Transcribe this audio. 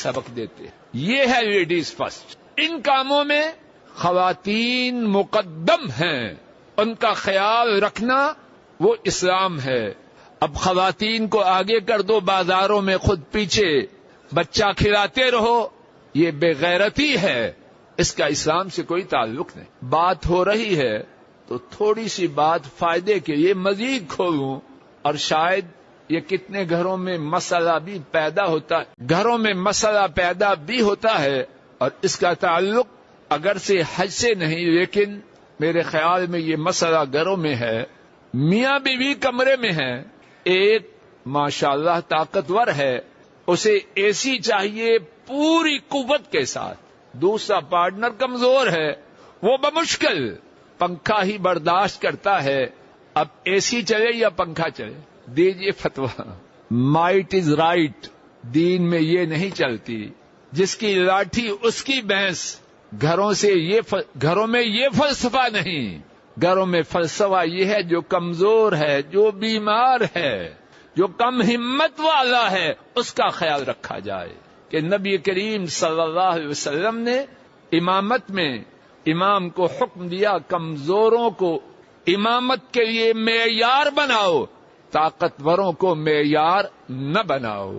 سبق دیتے ہیں. یہ ہے لیڈیز فرسٹ. ان کاموں میں خواتین مقدم ہیں، ان کا خیال رکھنا وہ اسلام ہے. اب خواتین کو آگے کر دو بازاروں میں خود پیچھے، بچہ کھلاتے رہو، یہ بے غیرتی ہے. اس کا اسلام سے کوئی تعلق نہیں. بات ہو رہی ہے تو تھوڑی سی بات فائدے کے لیے مزید کھولوں، اور شاید یہ کتنے گھروں میں مسئلہ بھی پیدا ہوتا ہے، گھروں میں مسئلہ پیدا بھی ہوتا ہے، اور اس کا تعلق اگر سے حج سے نہیں، لیکن میرے خیال میں یہ مسئلہ گھروں میں ہے. میاں بیوی کمرے میں ہیں، ایک ماشاءاللہ طاقتور ہے، اسے اے سی چاہیے پوری قوت کے ساتھ، دوسرا پارٹنر کمزور ہے، وہ بمشکل پنکھا ہی برداشت کرتا ہے. اب اے سی چلے یا پنکھا چلے؟ دیجئے فتویٰ. Might is right. دین میں یہ نہیں چلتی، جس کی لاٹھی اس کی بھینس. گھروں میں یہ فلسفہ نہیں. گھروں میں فلسفہ یہ ہے جو کمزور ہے، جو بیمار ہے، جو کم ہمت والا ہے، اس کا خیال رکھا جائے. کہ نبی کریم صلی اللہ علیہ وسلم نے امامت میں امام کو حکم دیا کمزوروں کو امامت کے لیے معیار بناؤ، طاقتوروں کو معیار نہ بناؤ.